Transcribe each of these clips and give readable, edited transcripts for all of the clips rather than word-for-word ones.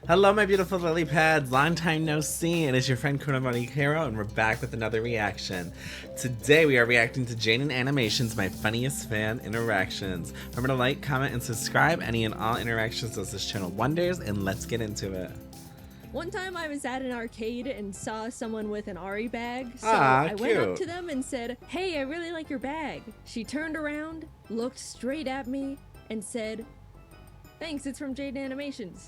Hello, my beautiful lily pads. Long time no see. It is your friend Kuramoni Hero, and we're back with another reaction. Today we are reacting to JaidenAnimations, my funniest fan interactions. Remember to like, comment, and subscribe. Any and all interactions does this channel wonders, and let's get into it. One time I was at an arcade and saw someone with an Ari bag, so I went up to them and said, "Hey, I really like your bag." She turned around, looked straight at me, and said, "Thanks, it's from JaidenAnimations."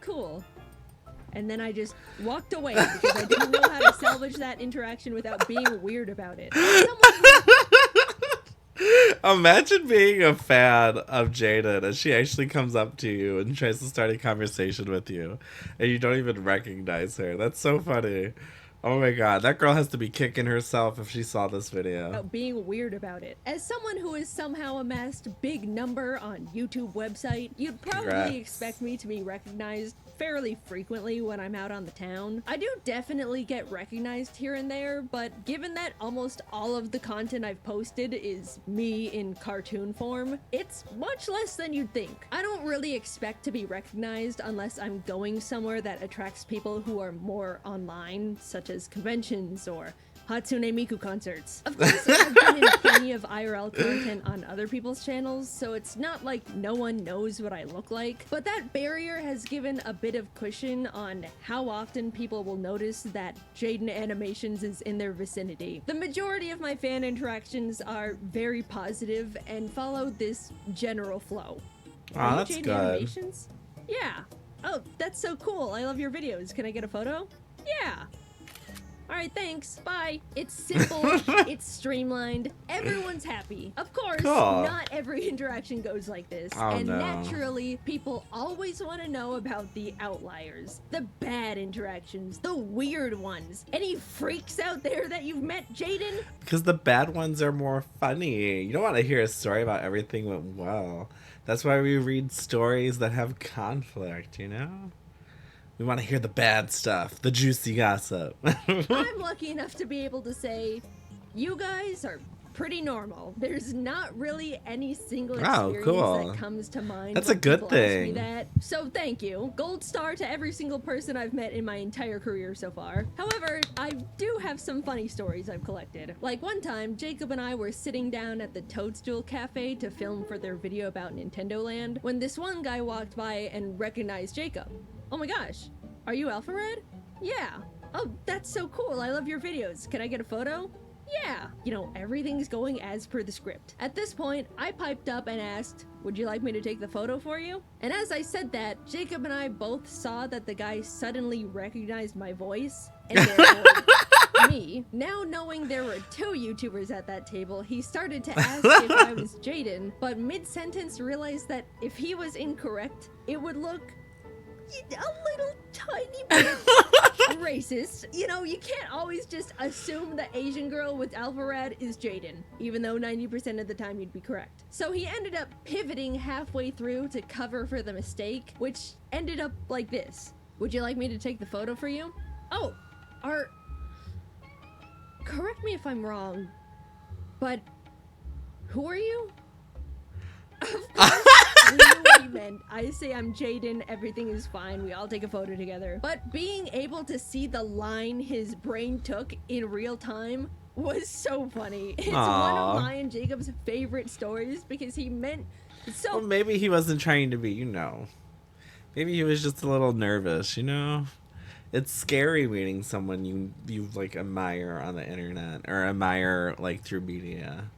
Cool. And then I just walked away because I didn't know how to salvage that interaction without being weird about it. Imagine being a fan of Jaiden and she actually comes up to you and tries to start a conversation with you and you don't even recognize her. That's so funny. Oh my god, that girl has to be kicking herself if she saw this video. Being weird about it. As someone who has somehow amassed a big number on YouTube website, you'd probably expect me to be recognized fairly frequently when I'm out on the town. I do definitely get recognized here and there, but given that almost all of the content I've posted is me in cartoon form, it's much less than you'd think. I don't really expect to be recognized unless I'm going somewhere that attracts people who are more online, such as conventions or Hatsune Miku concerts. Of course, I've been in plenty of IRL content on other people's channels, so it's not like no one knows what I look like, but that barrier has given a bit of cushion on how often people will notice that JaidenAnimations is in their vicinity. The majority of my fan interactions are very positive and follow this general flow. Oh, that's good. JaidenAnimations? Yeah. Oh, that's so cool. I love your videos. Can I get a photo? Yeah. Alright, thanks. Bye. It's simple. It's streamlined. Everyone's happy. Of course, not every interaction goes like this. Naturally, people always want to know about the outliers. The bad interactions. The weird ones. Any freaks out there that you've met, Jaiden? Because the bad ones are more funny. You don't want to hear a story about everything went well. That's why we read stories that have conflict, you know? We want to hear the bad stuff, the juicy gossip. I'm lucky enough to be able to say, you guys are pretty normal. There's not really any single experience that comes to mind. That's a good thing. Ask me that. So thank you. Gold star to every single person I've met in my entire career so far. However, I do have some funny stories I've collected. Like one time, Jacob and I were sitting down at the Toad Stool Cafe to film for their video about Nintendo Land when this one guy walked by and recognized Jacob. Oh my gosh, are you Alpha Red? Yeah. Oh, that's so cool. I love your videos. Can I get a photo? Yeah. You know, everything's going as per the script. At this point, I piped up and asked, would you like me to take the photo for you? And as I said that, Jacob and I both saw that the guy suddenly recognized my voice, and therefore me. Now knowing there were two YouTubers at that table, he started to ask if I was Jaiden, but mid-sentence realized that if he was incorrect, it would look a little tiny bit racist. You know, you can't always just assume the Asian girl with Alpha Rad is Jaiden, even though 90% of the time you'd be correct. So he ended up pivoting halfway through to cover for the mistake, which ended up like this. Would you like me to take the photo for you? Oh, correct me if I'm wrong, but who are you? Of course, I knew what he meant. I say I'm Jaiden, everything is fine, we all take a photo together. But being able to see the line his brain took in real time was so funny. It's one of my and Jacob's favorite stories because he meant so. Well, maybe he wasn't trying to be, you know. Maybe he was just a little nervous, you know? It's scary meeting someone you like admire on the internet or admire like through media.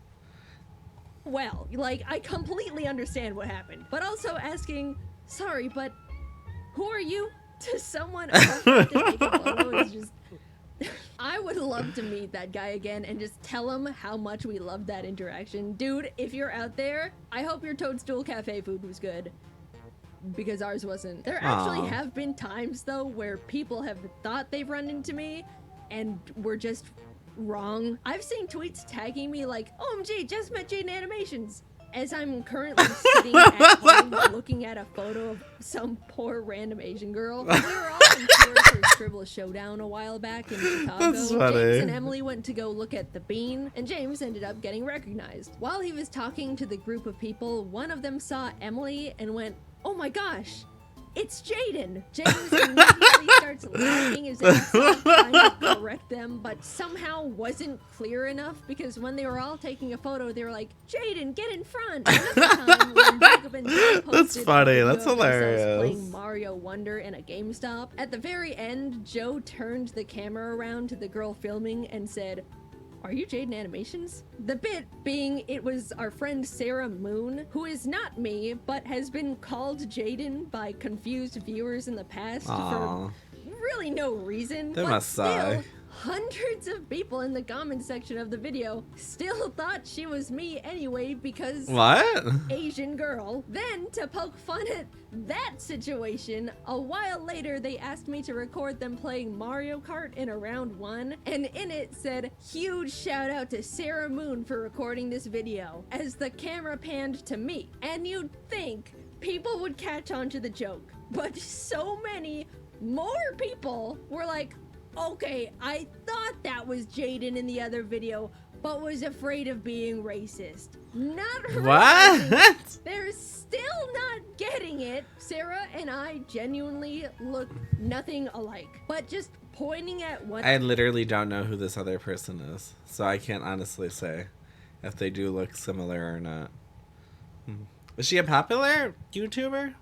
Well, like, I completely understand what happened, but also asking, sorry, but who are you? To someone offered to take a photo is just... I would love to meet that guy again and just tell him how much we loved that interaction. Dude, if you're out there, I hope your Toad Stool Cafe food was good. Because ours wasn't. There actually have been times, though, where people have thought they've run into me and were just wrong. I've seen tweets tagging me like, OMG, just met JaidenAnimations, as I'm currently sitting at home looking at a photo of some poor random Asian girl. We were all in tour for Scribble Showdown a while back in Chicago. That's funny. James and Emily went to go look at the bean, and James ended up getting recognized. While he was talking to the group of people, one of them saw Emily and went, oh my gosh, it's Jaiden. Jaiden immediately starts laughing his ass off, trying to correct them, but somehow wasn't clear enough because when they were all taking a photo, they were like, Jaiden, get in front. Another time when Jacob and Joe posted That's funny. a video That's of themselves hilarious. playing Mario Wonder in a GameStop. At the very end, Joe turned the camera around to the girl filming and said, "Are you JaidenAnimations?" The bit being it was our friend Sarah Moon, who is not me, but has been called Jaiden by confused viewers in the past Aw. for really no reason. That but must still, suck. hundreds of people in the comment section of the video still thought she was me anyway because What? Asian girl. Then, to poke fun at that situation, a while later they asked me to record them playing Mario Kart in a round 1, and in it said, "Huge shout out to Sarah Moon for recording this video," as the camera panned to me. And you'd think people would catch on to the joke, but so many more people were like, "Okay, I thought that was Jaiden in the other video, but was afraid of being racist." Not realizing What? they're still not getting it. Sarah and I genuinely look nothing alike, but just pointing at what I literally don't know who this other person is, so I can't honestly say if they do look similar or not. Is she a popular YouTuber?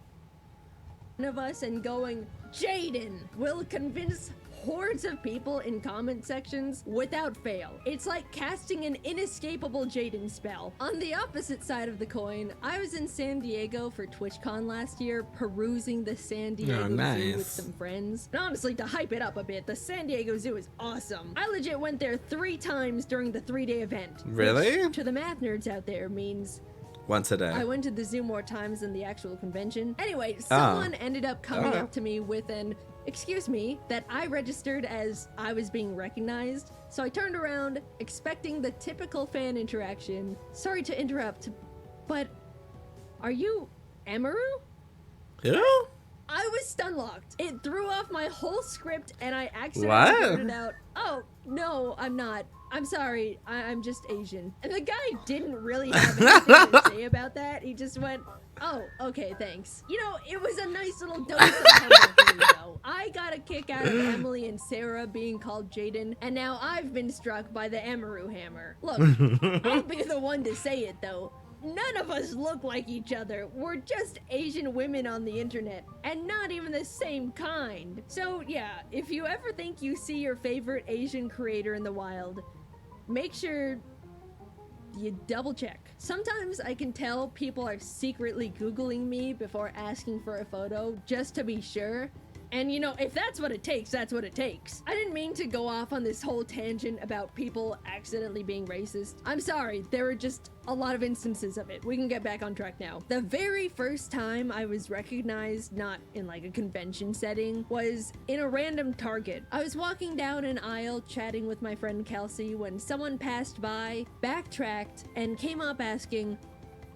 one of us and going, "Jaiden," will convince hordes of people in comment sections without fail. It's like casting an inescapable Jaiden spell. On the opposite side of the coin, I was in San Diego for TwitchCon last year, perusing the San Diego Zoo with some friends. And honestly, to hype it up a bit, the San Diego Zoo is awesome. I legit went there 3 times during the 3-day event. Really? Which, to the math nerds out there, means Once a day. I went to the zoo more times than the actual convention. Anyway, someone ended up coming Okay. up to me with an "excuse me" that I registered as I was being recognized. So I turned around, expecting the typical fan interaction. "Sorry to interrupt, but are you Emeru?" Who? I was stun locked. It threw off my whole script and I accidentally What? blurted out, "Oh, no, I'm not. I'm sorry. I'm just Asian." And the guy didn't really have anything to say about that. He just went, "Oh, okay, thanks." You know, it was a nice little dose of humor for me, though. I got a kick out of Emily and Sarah being called Jaiden, and now I've been struck by the Emeru hammer. Look, I'll be the one to say it, though. None of us look like each other. We're just Asian women on the internet, and not even the same kind. So yeah, if you ever think you see your favorite Asian creator in the wild, make sure you double check. Sometimes I can tell people are secretly Googling me before asking for a photo just to be sure. And you know, if that's what it takes, that's what it takes. I didn't mean to go off on this whole tangent about people accidentally being racist. I'm sorry, there were just a lot of instances of it. We can get back on track now. The very first time I was recognized, not in like a convention setting, was in a random Target. I was walking down an aisle chatting with my friend Kelsey when someone passed by, backtracked, and came up asking,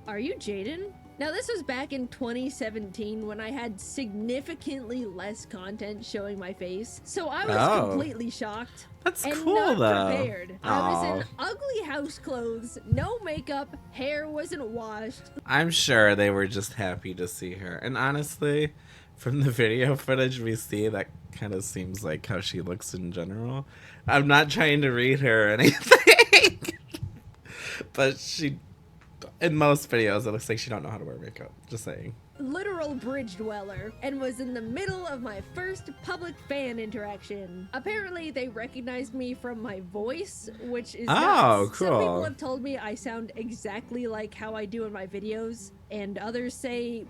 "Are you Jaiden?" Now, this was back in 2017 when I had significantly less content showing my face, so I was completely shocked. That's and cool, not though. prepared. I was in ugly house clothes, no makeup, hair wasn't washed. I'm sure they were just happy to see her. And honestly, from the video footage we see, that kind of seems like how she looks in general. I'm not trying to read her or anything, but she... in most videos, it looks like she don't know how to wear makeup. Just saying. Literal bridge dweller, and was in the middle of my first public fan interaction. Apparently, they recognized me from my voice, which is nuts. Cool. Some people have told me I sound exactly like how I do in my videos, and others say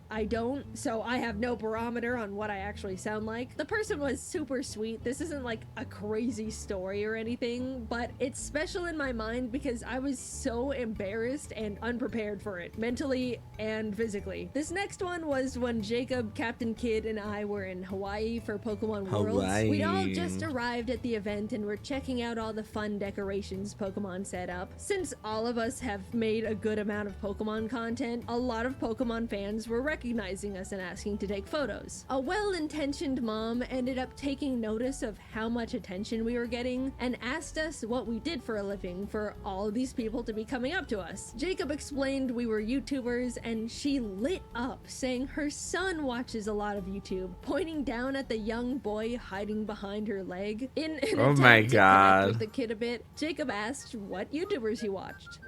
I don't, so I have no barometer on what I actually sound like. The person was super sweet. This isn't like a crazy story or anything, but it's special in my mind because I was so embarrassed and unprepared for it, mentally and physically. This next one was when Jacob, Captain Kidd, and I were in Hawaii for Pokemon Worlds. We'd all just arrived at the event and were checking out all the fun decorations Pokemon set up. Since all of us have made a good amount of Pokemon content, a lot of Pokemon fans were recognizing us and asking to take photos. A well-intentioned mom ended up taking notice of how much attention we were getting and asked us what we did for a living for all of these people to be coming up to us. Jacob explained we were YouTubers and she lit up, saying her son watches a lot of YouTube, pointing down at the young boy hiding behind her leg. In an Oh attempt my to God. connect with the kid a bit, Jacob asked what YouTubers he watched.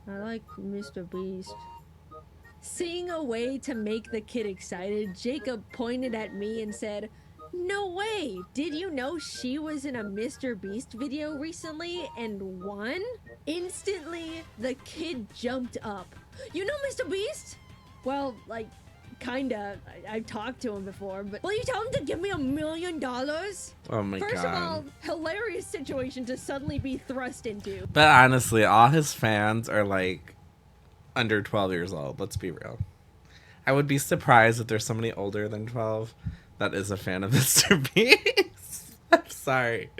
I like MrBeast. Seeing a way to make the kid excited, Jacob pointed at me and said, "No way! Did you know she was in a MrBeast video recently and won?" Instantly, the kid jumped up. "You know MrBeast?" "Well, like, kinda. I've talked to him before, but will you tell him to give me $1 million? Oh my First God. of all, hilarious situation to suddenly be thrust into. But honestly, all his fans are like under 12 years old. Let's be real. I would be surprised if there's somebody older than 12 that is a fan of MrBeast. I'm sorry.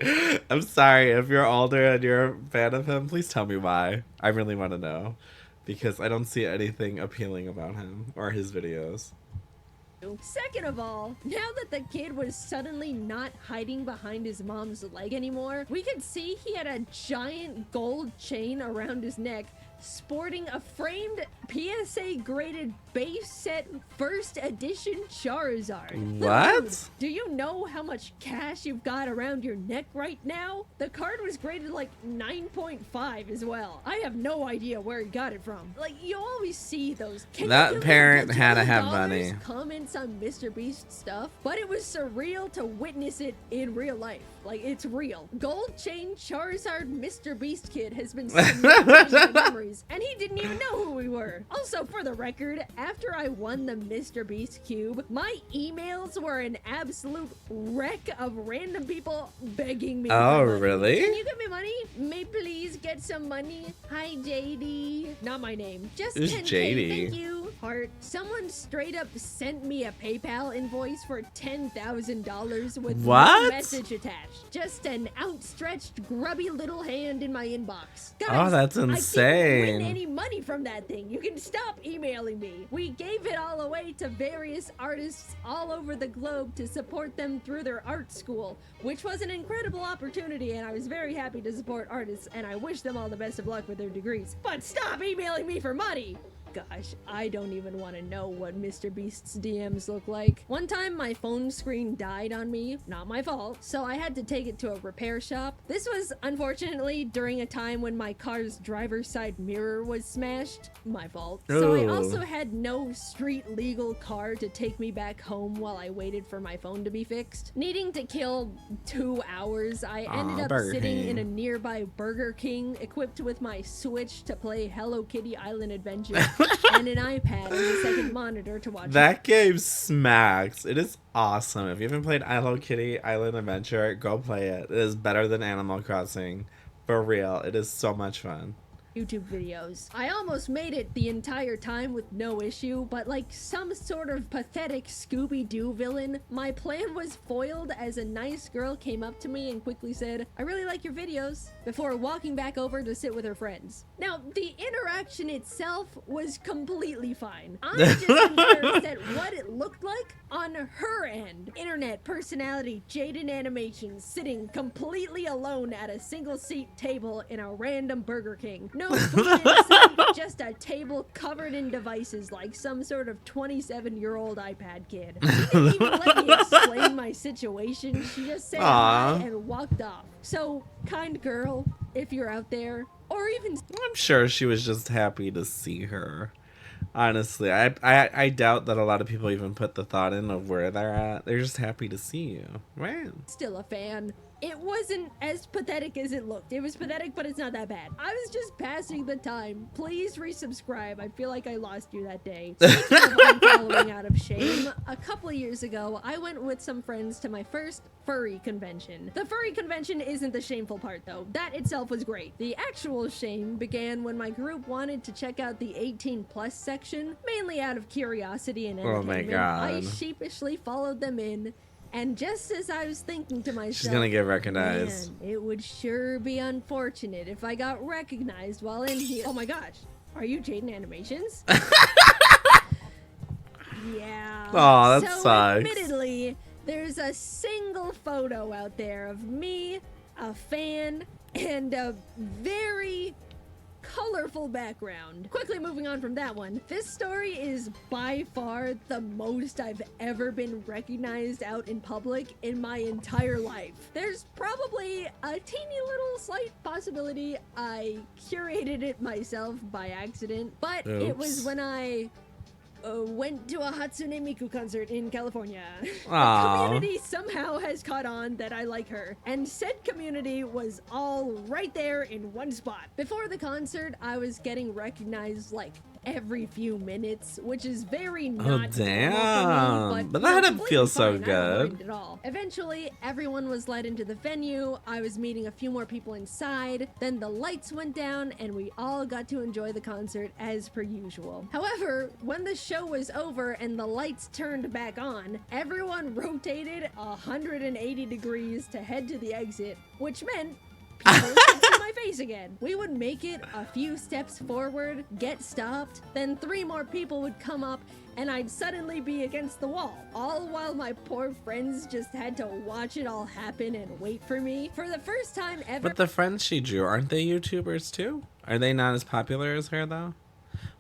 I'm sorry. If you're older and you're a fan of him, please tell me why. I really want to know. Because I don't see anything appealing about him or his videos. Second of all, now that the kid was suddenly not hiding behind his mom's leg anymore, we could see he had a giant gold chain around his neck, sporting a framed PSA graded base set first edition Charizard. What? Dude, do you know how much cash you've got around your neck right now? The card was graded like 9.5 as well. I have no idea where he got it from. Like, you always see those. That parent had to have money. Comments on MrBeast stuff, but it was surreal to witness it in real life. Like, it's real. Gold chain Charizard MrBeast kid has been cemented in my memories, and he didn't even know who we were. Also, for the record, after I won the MrBeast cube, my emails were an absolute wreck of random people begging me. Oh, for money. really? Can you give me money? May please get some money? Hi, JD. Not my name. Just Who's 10K. JD? Thank you. Heart. Someone straight up sent me a PayPal invoice for $10,000 with What? no message attached. Just an outstretched, grubby little hand in my inbox. Guys, Oh, that's I didn't insane. win any money from that thing. You can stop emailing me. We gave it all away to various artists all over the globe to support them through their art school, which was an incredible opportunity, and I was very happy to support artists, and I wish them all the best of luck with their degrees. But stop emailing me for money! Gosh, I don't even want to know what MrBeast's DMs look like. One time my phone screen died on me, not my fault, so I had to take it to a repair shop. This was unfortunately during a time when my car's driver's side mirror was smashed, my fault. So I Ooh. also had no street legal car to take me back home while I waited for my phone to be fixed. Needing to kill 2 hours, I ended up Burger sitting King. in a nearby Burger King equipped with my Switch to play Hello Kitty Island Adventure and an iPad and a second monitor to watch. That game smacks. It is awesome. If you haven't played Hello Kitty Island Adventure, go play it. It is better than Animal Crossing. For real. It is so much fun. YouTube videos. I almost made it the entire time with no issue, but like some sort of pathetic Scooby-Doo villain, my plan was foiled as a nice girl came up to me and quickly said, "I really like your videos," before walking back over to sit with her friends. Now, the interaction itself was completely fine. I'm just embarrassed at what it looked like on her end. Internet personality JaidenAnimations sitting completely alone at a single seat table in a random Burger King. No food in sight, just a table covered in devices like some sort of 27-year-old iPad kid. She didn't even let me explain my situation. She just said Aw. hi and walked off. So, kind girl, if you're out there, or even I'm sure she was just happy to see her. Honestly, I doubt that a lot of people even put the thought in of where they're at. They're just happy to see you. Right. still a fan. It wasn't as pathetic as it looked. It was pathetic, but it's not that bad. I was just passing the time. Please resubscribe. I feel like I lost you that day. Speaking of unfollowing out of shame, a couple of years ago, I went with some friends to my first Furry convention. The Furry convention isn't the shameful part, though. That itself was great. The actual shame began when my group wanted to check out the 18+ section, mainly out of curiosity and Oh entertainment. my God. I sheepishly followed them in. And just as I was thinking to myself, She's gonna get recognized. man, it would sure be unfortunate if I got recognized while in here. Oh my gosh, are you JaidenAnimations? Yeah. Aw, that so sucks. Admittedly, there's a single photo out there of me, a fan, and a very colorful background. Quickly moving on from that one, this story is by far the most I've ever been recognized out in public in my entire life. There's probably a teeny little slight possibility I curated it myself by accident, but it was when I went to a Hatsune Miku concert in California. The community somehow has caught on that I like her, and said community was all right there in one spot. Before the concert, I was getting recognized like every few minutes, which is very not normal for me, but that didn't feel so fine. good. I don't mind at all. Eventually, everyone was led into the venue. I was meeting a few more people inside. Then the lights went down, and we all got to enjoy the concert as per usual. However, when the show was over and the lights turned back on, everyone rotated 180 degrees to head to the exit, which meant people could see my face again. We would make it a few steps forward, get stopped, then 3 more people would come up, and I'd suddenly be against the wall. All while my poor friends just had to watch it all happen and wait for me. For the first time ever— But the friends she drew, aren't they YouTubers too? Are they not as popular as her though?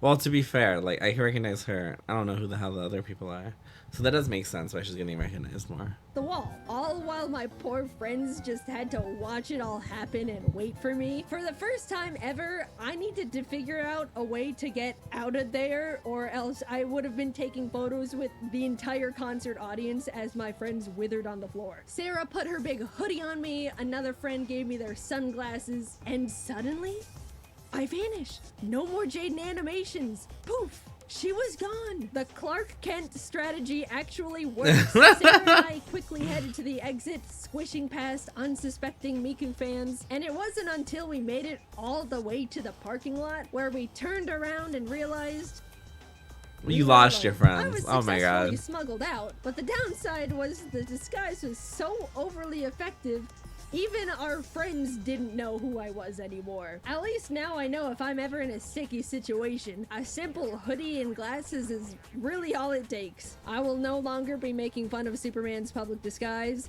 Well, to be fair, like, I can recognize her. I don't know who the hell the other people are. So that does make sense why she's getting recognized more. The wall, all while my poor friends just had to watch it all happen and wait for me. For the first time ever, I needed to figure out a way to get out of there, or else I would have been taking photos with the entire concert audience as my friends withered on the floor. Sarah put her big hoodie on me, another friend gave me their sunglasses, and suddenly, I vanished. No more JaidenAnimations. Poof. She was gone. The Clark Kent strategy actually works. Sarah and I quickly headed to the exit, squishing past unsuspecting Miku fans. And it wasn't until we made it all the way to the parking lot where we turned around and realized you lost your friends. I was Oh my god. smuggled out, but the downside was the disguise was so overly effective, even our friends didn't know who I was anymore. At least now I know if I'm ever in a sticky situation, a simple hoodie and glasses is really all it takes. I will no longer be making fun of Superman's public disguise.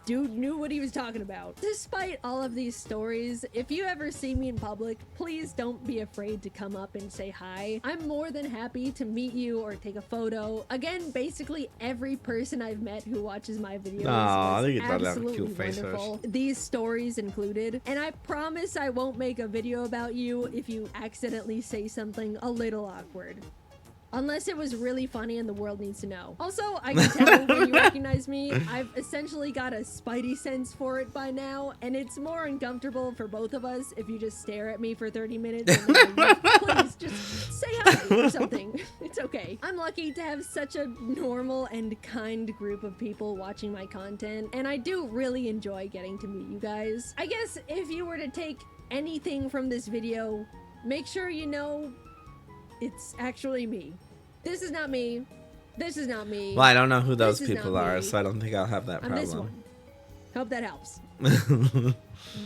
Dude knew what he was talking about. Despite all of these stories, if you ever see me in public, please don't be afraid to come up and say hi. I'm more than happy to meet you or take a photo. Again, basically every person I've met who watches my videos is absolutely wonderful. These stories included. And I promise I won't make a video about you if you accidentally say something a little awkward. Unless it was really funny and the world needs to know. Also, I can tell when you recognize me, I've essentially got a spidey sense for it by now, and it's more uncomfortable for both of us if you just stare at me for 30 minutes and then leave. Please, just say hi or something. It's okay. I'm lucky to have such a normal and kind group of people watching my content, and I do really enjoy getting to meet you guys. I guess if you were to take anything from this video, make sure you know it's actually me. This is not me. This is not me. Well, I don't know who those people are, so I don't think I'll have that problem. I'm this one. Hope that helps.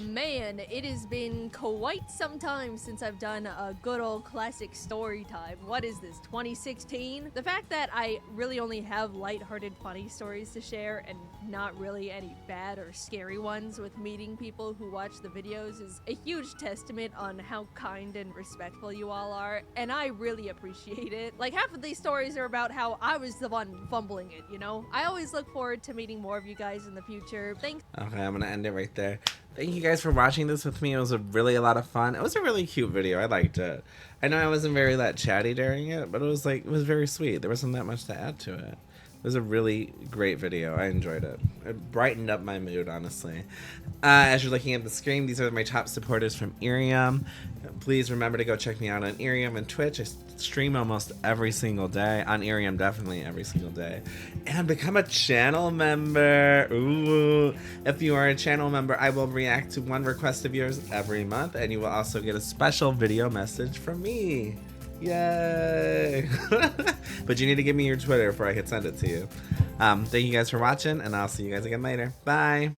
Man, it has been quite some time since I've done a good old classic story time. What is this, 2016? The fact that I really only have lighthearted funny stories to share and not really any bad or scary ones with meeting people who watch the videos is a huge testament on how kind and respectful you all are, and I really appreciate it. Like, half of these stories are about how I was the one fumbling it, you know? I always look forward to meeting more of you guys in the future. Thanks. Okay, I'm gonna end it right there. Thank you guys for watching this with me. It was really a lot of fun. It was a really cute video. I liked it. I know I wasn't very that chatty during it, but it was very sweet. There wasn't that much to add to it. It was a really great video. I enjoyed it. It brightened up my mood, honestly. As you're looking at the screen, these are my top supporters from Irium. Please remember to go check me out on Irium and Twitch. I stream almost every single day. On Irium, definitely every single day. And become a channel member. Ooh. If you are a channel member, I will react to one request of yours every month, and you will also get a special video message from me. Yay! But you need to give me your Twitter before I can send it to you. Thank you guys for watching, and I'll see you guys again later. Bye!